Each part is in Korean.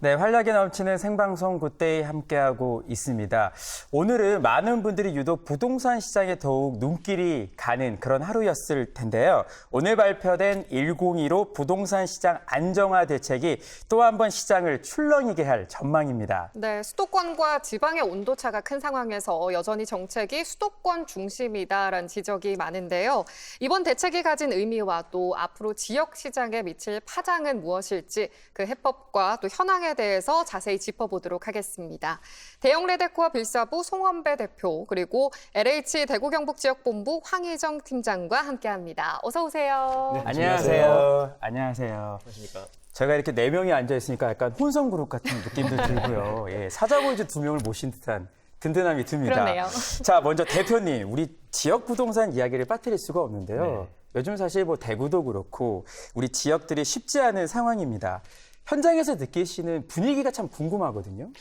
네, 활력이 넘치는 생방송 굿데이 함께하고 있습니다. 오늘은 많은 분들이 유독 부동산 시장에 더욱 눈길이 가는 그런 하루였을 텐데요. 오늘 발표된 102로 부동산 시장 안정화 대책이 또 한 번 시장을 출렁이게 할 전망입니다. 네, 수도권과 지방의 온도차가 큰 상황에서 여전히 정책이 수도권 중심이다라는 지적이 많은데요. 이번 대책이 가진 의미와 또 앞으로 지역 시장에 미칠 파장은 무엇일지 그 해법과 또 현황에 대해서 자세히 짚어보도록 하겠습니다. 대형 레데코어 빌사부 송원배 대표 그리고 LH 대구경북지역본부 황희정 팀장과 함께합니다. 어서 오세요. 네, 안녕하세요. 안녕하세요. 안녕하십니까. 제가 이렇게 4명이 앉아있으니까 약간 혼성그룹 같은 느낌도 들고요. 예, 사자보이즈 2명을 모신 듯한 든든함이 듭니다. 그러네요. 자, 먼저 대표님, 우리 지역 부동산 이야기를 빠뜨릴 수가 없는데요. 요즘 사실 뭐 대구도 그렇고 우리 지역들이 쉽지 않은 상황입니다. 현장에서 느끼시는 분위기가 참 궁금하거든요.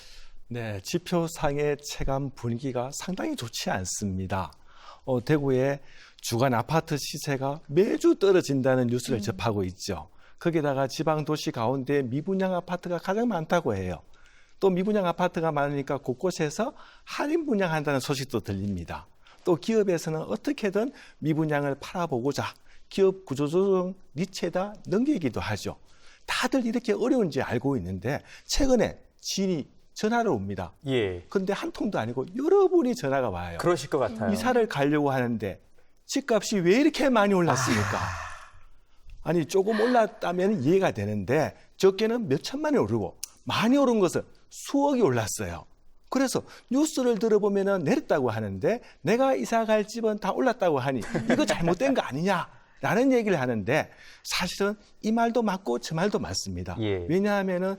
네, 지표상의 체감 분위기가 상당히 좋지 않습니다. 대구의 주간 아파트 시세가 매주 떨어진다는 뉴스를 접하고 있죠. 거기다가 지방 도시 가운데 미분양 아파트가 가장 많다고 해요. 또 미분양 아파트가 많으니까 곳곳에서 할인 분양한다는 소식도 들립니다. 또 기업에서는 어떻게든 미분양을 팔아보고자 기업 구조조정 니체에다 넘기기도 하죠. 다들 이렇게 어려운지 알고 있는데 최근에 지인이 전화를 옵니다. 예. 근데 한 통도 아니고 여러 분이 전화가 와요. 그러실 것 같아요. 이사를 가려고 하는데 집값이 왜 이렇게 많이 올랐습니까? 아니 조금 올랐다면 이해가 되는데 적게는 몇 천만이 오르고 많이 오른 것은 수억이 올랐어요. 그래서 뉴스를 들어보면 내렸다고 하는데 내가 이사 갈 집은 다 올랐다고 하니 이거 잘못된 거 아니냐라는 얘기를 하는데 사실은 이 말도 맞고 저 말도 맞습니다. 예. 왜냐하면은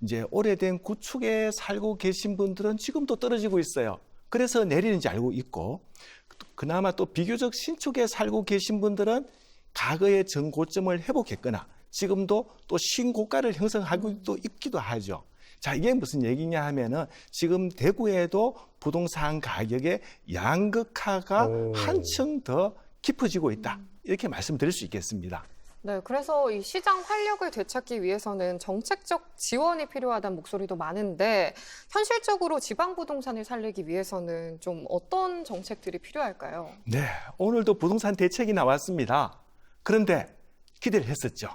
이제 오래된 구축에 살고 계신 분들은 지금도 떨어지고 있어요. 그래서 내리는지 알고 있고 그나마 또 비교적 신축에 살고 계신 분들은 과거의 전고점을 회복했거나 지금도 또 신고가를 형성하고 또 있기도 하죠. 자, 이게 무슨 얘기냐 하면은 지금 대구에도 부동산 가격의 양극화가 한층 더 깊어지고 있다. 이렇게 말씀드릴 수 있겠습니다. 네, 그래서 이 시장 활력을 되찾기 위해서는 정책적 지원이 필요하다는 목소리도 많은데 현실적으로 지방 부동산을 살리기 위해서는 좀 어떤 정책들이 필요할까요? 네, 오늘도 부동산 대책이 나왔습니다. 그런데 기대를 했었죠.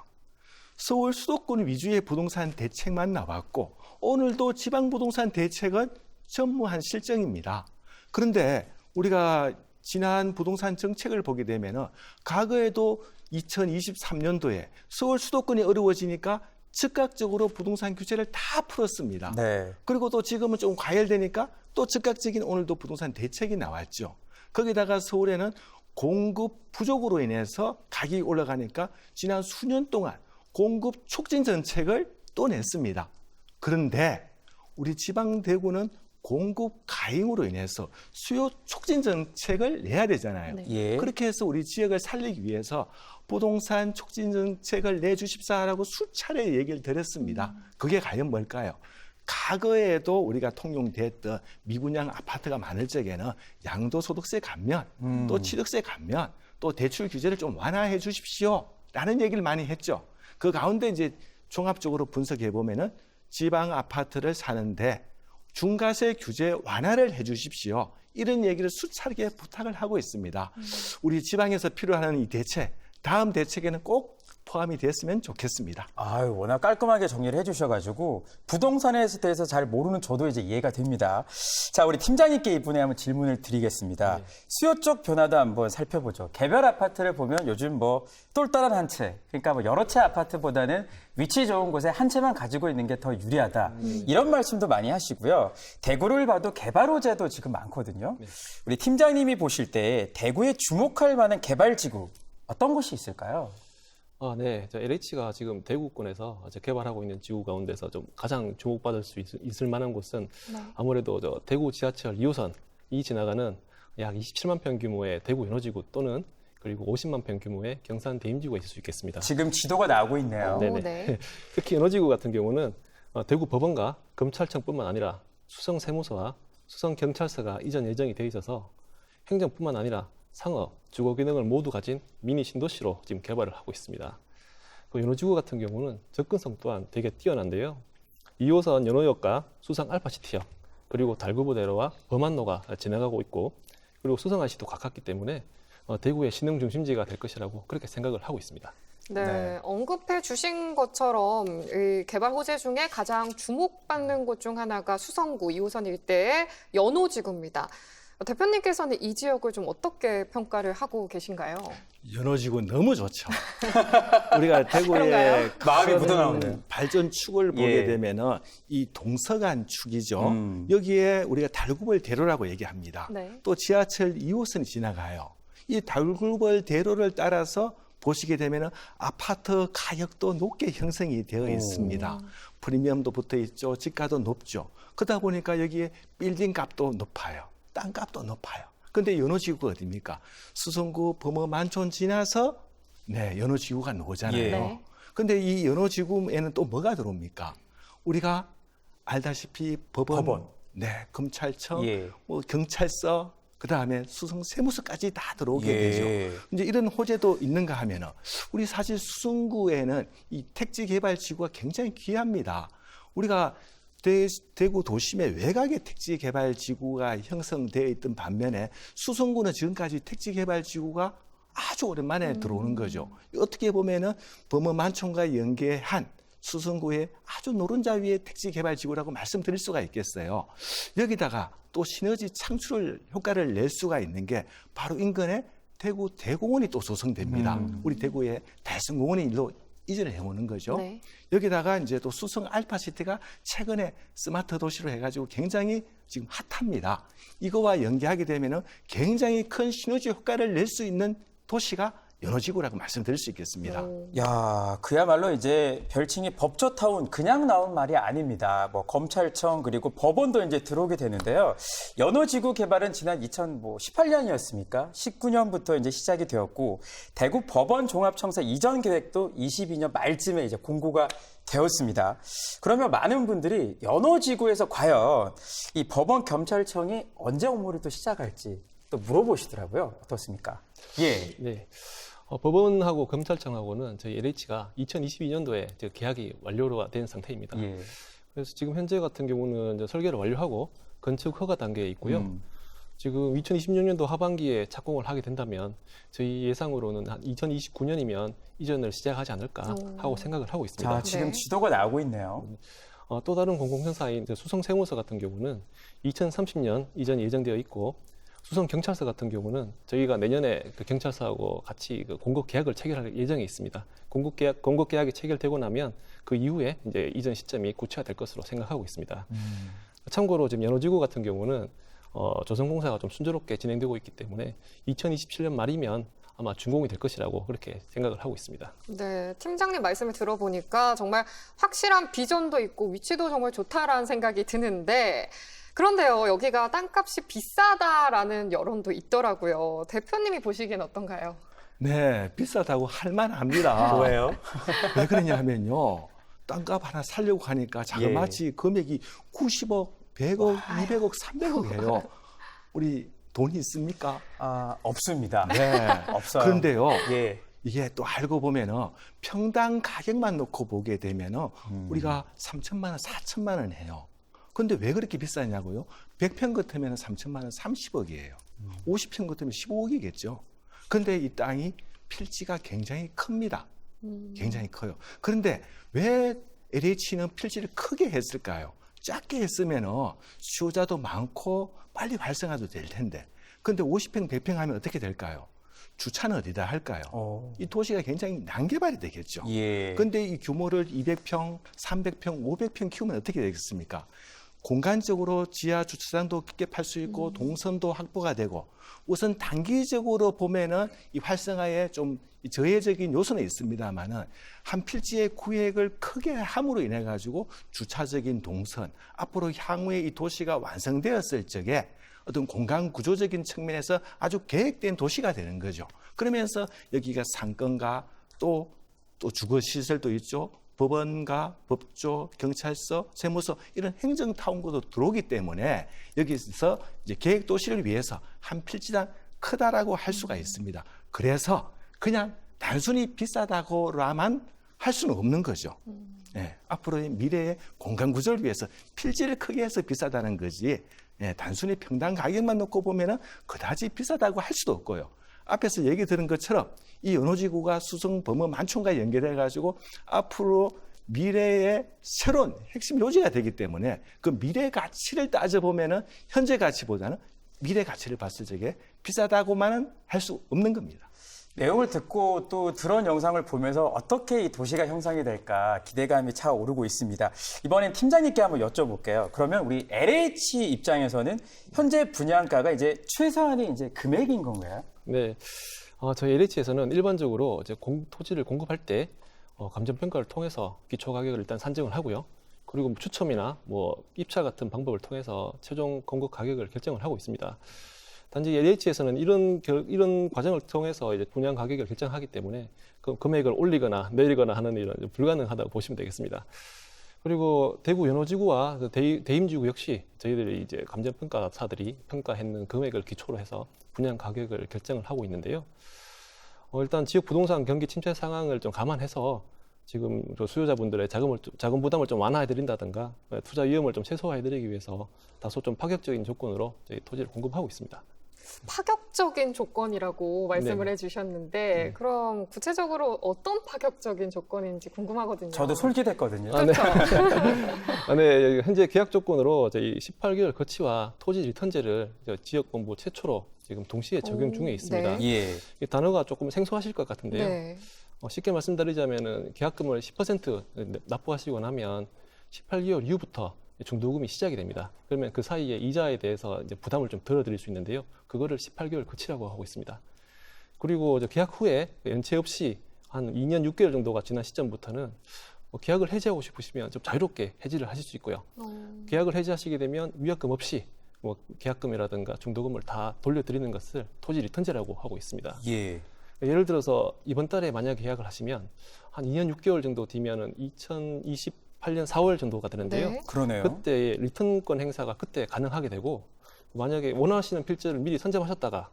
서울 수도권 위주의 부동산 대책만 나왔고 오늘도 지방 부동산 대책은 전무한 실정입니다. 그런데 우리가 지난 부동산 정책을 보게 되면 과거에도 2023년도에 서울 수도권이 어려워지니까 즉각적으로 부동산 규제를 다 풀었습니다. 네. 그리고 또 지금은 좀 과열되니까 또 즉각적인 오늘도 부동산 대책이 나왔죠. 거기다가 서울에는 공급 부족으로 인해서 가격이 올라가니까 지난 수년 동안 공급 촉진 정책을 또 냈습니다. 그런데 우리 지방 대구는 공급 가임으로 인해서 수요 촉진 정책을 내야 되잖아요. 네. 예. 그렇게 해서 우리 지역을 살리기 위해서 부동산 촉진 정책을 내주십사라고 수차례 얘기를 드렸습니다. 그게 과연 뭘까요? 과거에도 우리가 통용됐던 미분양 아파트가 많을 적에는 양도소득세 감면, 또 취득세 감면, 또 대출 규제를 좀 완화해 주십시오라는 얘기를 많이 했죠. 그 가운데 이제 종합적으로 분석해 보면은 지방 아파트를 사는데 중과세 규제 완화를 해 주십시오. 이런 얘기를 수차례 부탁을 하고 있습니다. 우리 지방에서 필요한 이 대책, 다음 대책에는 꼭 포함이 됐으면 좋겠습니다. 아유, 워낙 깔끔하게 정리를 해주셔가지고 부동산에 대해서 잘 모르는 저도 이제 이해가 됩니다. 자, 우리 팀장님께 이번에 한번 질문을 드리겠습니다. 수요 쪽 변화도 한번 살펴보죠. 개별 아파트를 보면 요즘 뭐 똘똘한 한 채, 그러니까 뭐 여러 채 아파트보다는 위치 좋은 곳에 한 채만 가지고 있는 게 더 유리하다. 이런 말씀도 많이 하시고요. 대구를 봐도 개발 호재도 지금 많거든요. 우리 팀장님이 보실 때 대구에 주목할 만한 개발지구 어떤 곳이 있을까요? 네. LH가 지금 대구권에서 개발하고 있는 지구 가운데서 좀 가장 주목받을 수 있을 만한 곳은 아무래도 대구 지하철 2호선이 지나가는 약 27만 평 규모의 대구 연호지구 또는 그리고 50만 평 규모의 경산 대임지구가 있을 수 있겠습니다. 지금 지도가 나오고 있네요. 네네. 네. 특히 연호지구 같은 경우는 대구 법원과 검찰청뿐만 아니라 수성세무서와 수성경찰서가 이전 예정이 돼 있어서 행정뿐만 아니라 상업, 주거 기능을 모두 가진 미니 신도시로 지금 개발을 하고 있습니다. 그 연호지구 같은 경우는 접근성 또한 되게 뛰어난데요. 2호선 연호역과 수성 알파시티역, 그리고 달구부대로와 범안로가 지나가고 있고, 그리고 수성IC도 가깝기 때문에 대구의 신흥 중심지가 될 것이라고 그렇게 생각을 하고 있습니다. 네, 네. 언급해 주신 것처럼 이 개발 호재 중에 가장 주목받는 곳 중 하나가 수성구 2호선 일대의 연호지구입니다. 대표님께서는 이 지역을 좀 어떻게 평가를 하고 계신가요? 연호지구 너무 좋죠. 우리가 대구의 그런가요? 마음이 큰 묻어나오네요. 발전축을 보게 예. 되면은 이 동서간 축이죠. 음. 여기에 우리가 달구벌 대로라고 얘기합니다. 네. 또 지하철 2호선이 지나가요. 이 달구벌 대로를 따라서 보시게 되면은 아파트 가격도 높게 형성이 되어 있습니다. 프리미엄도 붙어 있죠. 집가도 높죠. 그러다 보니까 여기에 빌딩 값도 높아요. 땅값도 높아요. 근데 연호지구가 어디입니까? 수성구 범어만촌 지나서 연호지구가 나오잖아요. 예. 네. 근데 이 연호지구에는 또 뭐가 들어옵니까? 우리가 알다시피 법원, 검찰청, 예. 뭐 경찰서, 그 다음에 수성 세무서까지 다 들어오게 예. 되죠. 이제 이런 호재도 있는가 하면은 우리 사실 수성구에는 이 택지 개발 지구가 굉장히 귀합니다. 우리가 대구 도심의 외곽에 택지 개발 지구가 형성되어 있던 반면에 수성구는 지금까지 택지 개발 지구가 아주 오랜만에 들어오는 거죠. 어떻게 보면은 범어만촌과 연계한 수성구의 아주 노른자 위의 택지 개발 지구라고 말씀드릴 수가 있겠어요. 여기다가 또 시너지 창출 효과를 낼 수가 있는 게 바로 인근에 대구 대공원이 또 조성됩니다. 우리 대구의 대성공원이 일로 이전을 해오는 거죠. 네. 여기다가 이제 또 수성 알파시티가 최근에 스마트 도시로 해가지고 굉장히 지금 핫합니다. 이거와 연계하게 되면은 굉장히 큰 시너지 효과를 낼 수 있는 도시가 연호지구라고 말씀드릴 수 있겠습니다. 야, 그야말로 이제 별칭이 법조타운 그냥 나온 말이 아닙니다. 뭐 검찰청 그리고 법원도 이제 들어오게 되는데요. 연호지구 개발은 지난 2018년이었습니까? 19년부터 이제 시작이 되었고 대구 법원 종합청사 이전 계획도 22년 말쯤에 이제 공고가 되었습니다. 그러면 많은 분들이 연호지구에서 과연 이 법원 검찰청이 언제 업무를 또 시작할지 또 물어보시더라고요. 어떻습니까? 예. 네. 법원하고 검찰청하고는 저희 LH가 2022년도에 계약이 완료가 된 상태입니다. 예. 그래서 지금 현재 같은 경우는 이제 설계를 완료하고 건축 허가 단계에 있고요. 지금 2026년도 하반기에 착공을 하게 된다면 저희 예상으로는 한 2029년이면 이전을 시작하지 않을까 하고 생각을 하고 있습니다. 자, 지금 네. 지도가 나오고 있네요. 또 다른 공공센터인 수성세무서 같은 경우는 2030년 이전이 예정되어 있고 수성경찰서 같은 경우는 저희가 내년에 그 경찰서하고 같이 그 공급 계약을 체결할 예정이 있습니다. 공급 계약이 체결되고 나면 그 이후에 이제 이전 시점이 구체화될 것으로 생각하고 있습니다. 참고로 지금 연호지구 같은 경우는 조성공사가 좀 순조롭게 진행되고 있기 때문에 2027년 말이면 아마 준공이 될 것이라고 그렇게 생각을 하고 있습니다. 네, 팀장님 말씀을 들어보니까 정말 확실한 비전도 있고 위치도 정말 좋다라는 생각이 드는데 그런데요, 여기가 땅값이 비싸다라는 여론도 있더라고요. 대표님이 보시기엔 어떤가요? 네, 비싸다고 할 만합니다. 왜요? 왜 그러냐 하면요. 땅값 하나 살려고 하니까 자그마치 금액이 90억, 100억, 200억, 300억이에요. 우리 돈이 있습니까? 아, 없습니다. 네. 없어요. 그런데요. 예. 이게 또 알고 보면은 평당 가격만 놓고 보게 되면은 우리가 3천만 원, 4천만 원 해요. 근데 왜 그렇게 비싸냐고요? 100평 같으면 3천만 원 30억이에요. 50평 같으면 15억이겠죠. 근데 이 땅이 필지가 굉장히 큽니다. 굉장히 커요. 그런데 왜 LH는 필지를 크게 했을까요? 작게 했으면 수요자도 많고 빨리 활성화도 될 텐데. 근데 50평, 100평 하면 어떻게 될까요? 주차는 어디다 할까요? 이 도시가 굉장히 난개발이 되겠죠. 예. 근데 이 규모를 200평, 300평, 500평 키우면 어떻게 되겠습니까? 공간적으로 지하 주차장도 깊게 팔 수 있고 동선도 확보가 되고 우선 단기적으로 보면은 이 활성화에 좀 저해적인 요소는 있습니다만은 한 필지의 구획을 크게 함으로 인해 가지고 주차적인 동선 앞으로 향후에 이 도시가 완성되었을 적에 어떤 공간 구조적인 측면에서 아주 계획된 도시가 되는 거죠. 그러면서 여기가 상권과 또 주거 시설도 있죠. 법원과 법조, 경찰서, 세무서 이런 행정타운구도 들어오기 때문에 여기서 이제 계획 도시를 위해서 한 필지당 크다라고 할 수가 있습니다. 그래서 그냥 단순히 비싸다고라만 할 수는 없는 거죠. 예, 앞으로의 미래의 공간 구조를 위해서 필지를 크게 해서 비싸다는 거지, 예, 단순히 평당 가격만 놓고 보면은 그다지 비싸다고 할 수도 없고요. 앞에서 얘기 들은 것처럼 이 연호지구가 수성 범어 만촌과 연결해 가지고 앞으로 미래의 새로운 핵심 요지가 되기 때문에 그 미래 가치를 따져보면은 현재 가치보다는 미래 가치를 봤을 적에 비싸다고만은 할 수 없는 겁니다. 내용을 듣고 또 드론 영상을 보면서 어떻게 이 도시가 형성이 될까 기대감이 차오르고 있습니다. 이번엔 팀장님께 한번 여쭤볼게요. 그러면 우리 LH 입장에서는 현재 분양가가 이제 최소한의 이제 금액인 건가요? 네, 저희 LH에서는 일반적으로 이제 토지를 공급할 때 감정평가를 통해서 기초 가격을 일단 산정을 하고요. 그리고 뭐 추첨이나 뭐 입찰 같은 방법을 통해서 최종 공급 가격을 결정을 하고 있습니다. 단지 LH에서는 이런 과정을 통해서 이제 분양 가격을 결정하기 때문에 그 금액을 올리거나 내리거나 하는 일은 불가능하다고 보시면 되겠습니다. 그리고 대구 연호지구와 대임지구 역시 저희들이 이제 감정평가사들이 평가했는 금액을 기초로 해서 분양 가격을 결정을 하고 있는데요. 일단 지역 부동산 경기 침체 상황을 좀 감안해서 지금 수요자분들의 자금 부담을 좀 완화해드린다든가 투자 위험을 좀 최소화해드리기 위해서 다소 좀 파격적인 조건으로 저희 토지를 공급하고 있습니다. 파격적인 조건이라고 말씀을 네. 해주셨는데 그럼 구체적으로 어떤 파격적인 조건인지 궁금하거든요. 저도 솔깃했거든요. 그렇죠. 네, 현재 계약 조건으로 저희 18개월 거치와 토지 리턴제를 지역본부 최초로 지금 동시에 적용 중에 있습니다. 네. 예. 이 단어가 조금 생소하실 것 같은데요. 네. 쉽게 말씀드리자면은 계약금을 10% 납부하시고 나면 18개월 이후부터 중도금이 시작이 됩니다. 그러면 그 사이에 이자에 대해서 이제 부담을 좀 덜어드릴 수 있는데요. 그거를 18개월 거치라고 하고 있습니다. 그리고 계약 후에 연체 없이 한 2년 6개월 정도가 지난 시점부터는 계약을 해지하고 싶으시면 좀 자유롭게 해지를 하실 수 있고요. 계약을 해지하시게 되면 위약금 없이 뭐 계약금이라든가 중도금을 다 돌려드리는 것을 토지 리턴제라고 하고 있습니다. 예. 예를 들어서 이번 달에 만약 계약을 하시면 한 2년 6개월 정도 뒤면은 2028년 4월 정도가 되는데요. 네. 그러네요. 그때 리턴권 행사가 그때 가능하게 되고 만약에 원하시는 필지를 미리 선점하셨다가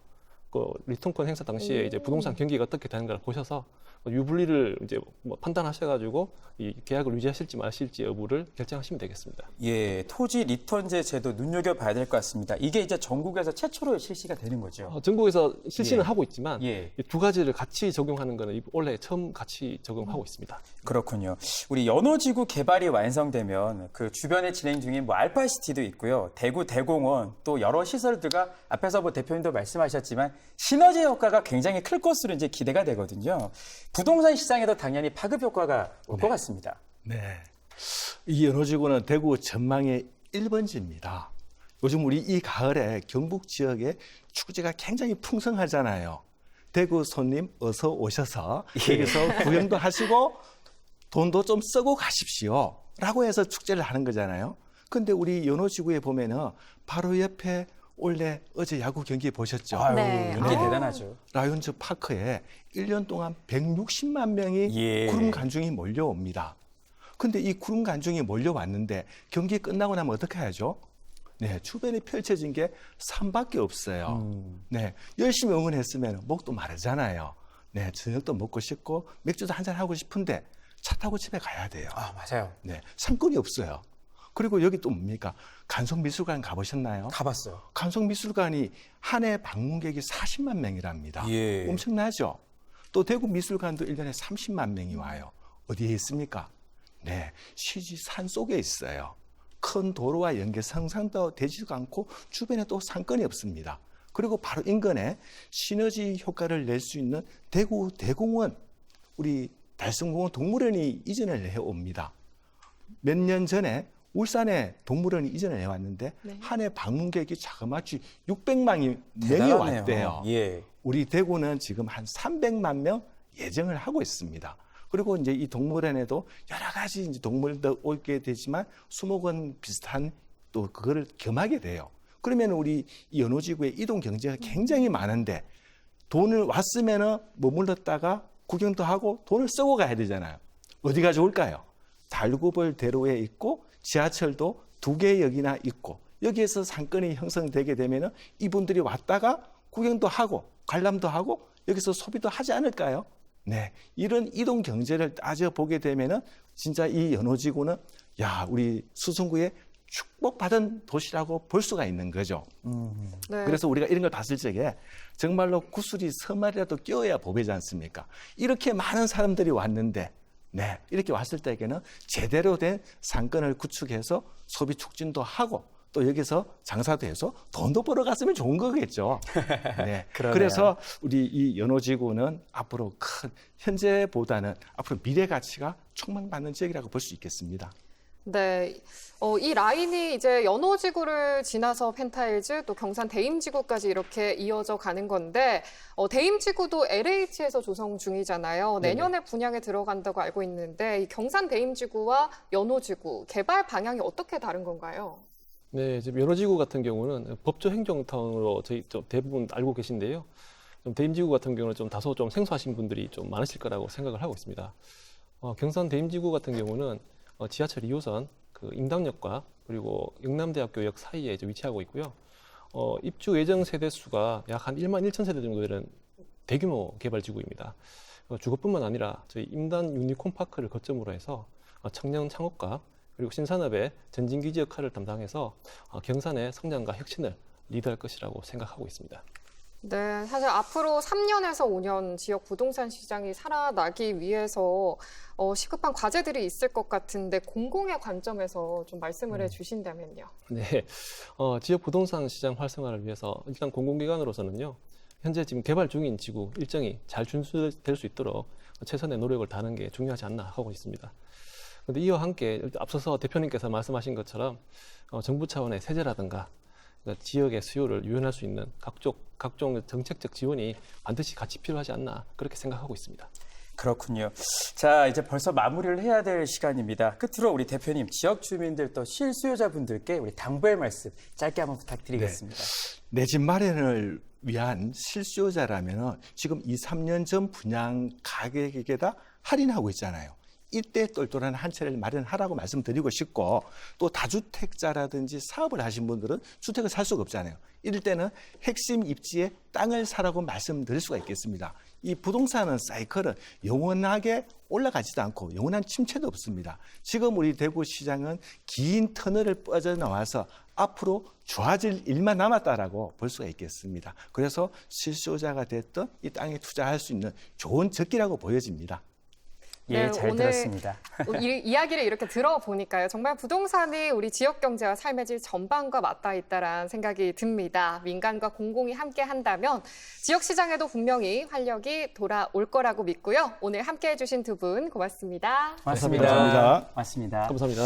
그 리턴권 행사 당시에 이제 부동산 경기가 어떻게 되는가를 보셔서 유불리를 이제 뭐 판단하셔가지고 이 계약을 유지하실지 마실지 여부를 결정하시면 되겠습니다. 예, 토지 리턴제 제도 눈여겨봐야 될 것 같습니다. 이게 이제 전국에서 최초로 실시가 되는 거죠. 전국에서 실시는 예. 하고 있지만 예. 이 두 가지를 같이 적용하는 거는 원래 처음 같이 적용하고 있습니다. 그렇군요. 우리 연호지구 개발이 완성되면 그 주변에 진행 중인 뭐 알파시티도 있고요. 대구 대공원 또 여러 시설들과 앞에서 뭐 대표님도 말씀하셨지만 시너지 효과가 굉장히 클 것으로 이제 기대가 되거든요. 부동산 시장에도 당연히 파급 효과가 올 것 같습니다. 네. 이 연호지구는 대구 전망의 1번지입니다. 요즘 우리 이 가을에 경북 지역에 축제가 굉장히 풍성하잖아요. 대구 손님 어서 오셔서 여기서 구경도 하시고 돈도 좀 쓰고 가십시오. 라고 해서 축제를 하는 거잖아요. 근데 우리 연호지구에 보면은 바로 옆에 원래 어제 야구 경기 보셨죠? 아유, 네. 연기 아. 대단하죠. 라이온즈 파크에 1년 동안 160만 명이 예. 구름 관중이 몰려옵니다. 근데 이 구름 관중이 몰려왔는데 경기 끝나고 나면 어떻게 하죠? 네, 주변에 펼쳐진 게 산밖에 없어요. 네, 열심히 응원했으면 목도 마르잖아요. 네, 저녁도 먹고 싶고 맥주도 한잔 하고 싶은데 차 타고 집에 가야 돼요. 아, 맞아요. 네, 상권이 없어요. 그리고 여기 또 뭡니까? 간송미술관 가보셨나요? 가봤어요. 간송미술관이 한 해 방문객이 40만 명이랍니다. 예. 엄청나죠? 또 대구미술관도 1년에 30만 명이 와요. 어디에 있습니까? 네, 시지 산 속에 있어요. 큰 도로와 연계상상도 되지도 않고 주변에 또 상권이 없습니다. 그리고 바로 인근에 시너지 효과를 낼 수 있는 대구 대공원, 우리 달성공원 동물원이 이전을 해옵니다. 몇 년 전에 울산에 동물원이 이전을 해왔는데 네. 한 해 방문객이 자그마치 600만 명이 대단하네요. 왔대요. 예. 우리 대구는 지금 한 300만 명 예정을 하고 있습니다. 그리고 이제 이 동물원에도 여러 가지 이제 동물도 오게 되지만 수목원 비슷한 또 그거를 겸하게 돼요. 그러면 우리 이 연호지구의 이동 경제가 굉장히 많은데 돈을 왔으면은 머물렀다가 구경도 하고 돈을 쓰고 가야 되잖아요. 어디가 좋을까요? 달구벌 대로에 있고 지하철도 2개 역이나 있고 여기에서 상권이 형성되게 되면은 이분들이 왔다가 구경도 하고 관람도 하고 여기서 소비도 하지 않을까요? 네, 이런 이동 경제를 따져보게 되면은 진짜 이 연호지구는 야, 우리 수성구의 축복받은 도시라고 볼 수가 있는 거죠. 네. 그래서 우리가 이런 걸 봤을 적에 정말로 구슬이 서말이라도 끼어야 보배지 않습니까? 이렇게 많은 사람들이 왔는데 네, 이렇게 왔을 때에는 제대로 된 상권을 구축해서 소비 촉진도 하고 또 여기서 장사도 해서 돈도 벌어갔으면 좋은 거겠죠. 네. 그러네요. 그래서 우리 이 연호지구는 앞으로 큰 현재보다는 앞으로 미래 가치가 촉망받는 지역이라고 볼 수 있겠습니다. 네, 이 라인이 이제 연호지구를 지나서 펜타일즈 또 경산 대임지구까지 이렇게 이어져 가는 건데 대임지구도 LH에서 조성 중이잖아요. 내년에 분양에 들어간다고 알고 있는데 이 경산 대임지구와 연호지구 개발 방향이 어떻게 다른 건가요? 네, 지금 연호지구 같은 경우는 법조 행정타운으로 저희 좀 대부분 알고 계신데요. 좀 대임지구 같은 경우는 좀 다소 좀 생소하신 분들이 좀 많으실 거라고 생각을 하고 있습니다. 경산 대임지구 같은 경우는 지하철 2호선 그 임당역과 그리고 영남대학교역 사이에 위치하고 있고요. 입주 예정 세대 수가 약 한 1만 1천 세대 정도 되는 대규모 개발 지구입니다. 주거뿐만 아니라 저희 임단 유니콘파크를 거점으로 해서 청년 창업과 그리고 신산업의 전진기지 역할을 담당해서 경산의 성장과 혁신을 리드할 것이라고 생각하고 있습니다. 네, 사실 앞으로 3년에서 5년 지역 부동산 시장이 살아나기 위해서 시급한 과제들이 있을 것 같은데 공공의 관점에서 좀 말씀을 해주신다면요. 네, 지역 부동산 시장 활성화를 위해서 일단 공공기관으로서는요, 현재 지금 개발 중인 지구 일정이 잘 준수될 수 있도록 최선의 노력을 다하는 게 중요하지 않나 하고 있습니다. 그런데 이와 함께 앞서서 대표님께서 말씀하신 것처럼 정부 차원의 세제라든가 지역의 수요를 유연할 수 있는 각종 정책적 지원이 반드시 같이 필요하지 않나 그렇게 생각하고 있습니다. 그렇군요. 자, 이제 벌써 마무리를 해야 될 시간입니다. 끝으로 우리 대표님, 지역 주민들 또 실수요자분들께 우리 당부의 말씀 짧게 한번 부탁드리겠습니다. 내 집 마련을 위한 실수요자라면 지금 2, 3년 전 분양 가격에다 할인하고 있잖아요. 이때 똘똘한 한 채를 마련하라고 말씀드리고 싶고 또 다주택자라든지 사업을 하신 분들은 주택을 살 수가 없잖아요. 이럴 때는 핵심 입지에 땅을 사라고 말씀드릴 수가 있겠습니다. 이 부동산은 사이클은 영원하게 올라가지도 않고 영원한 침체도 없습니다. 지금 우리 대구시장은 긴 터널을 빠져나와서 앞으로 좋아질 일만 남았다라고 볼 수가 있겠습니다. 그래서 실수요자가 됐던 이 땅에 투자할 수 있는 좋은 적기라고 보여집니다. 예, 네, 잘 오늘 들었습니다. 이 이야기를 이렇게 들어보니까요. 정말 부동산이 우리 지역 경제와 삶의 질 전반과 맞닿아 있다라는 생각이 듭니다. 민간과 공공이 함께 한다면 지역 시장에도 분명히 활력이 돌아올 거라고 믿고요. 오늘 함께 해주신 두 분 고맙습니다. 고맙습니다. 감사합니다. 고맙습니다. 감사합니다.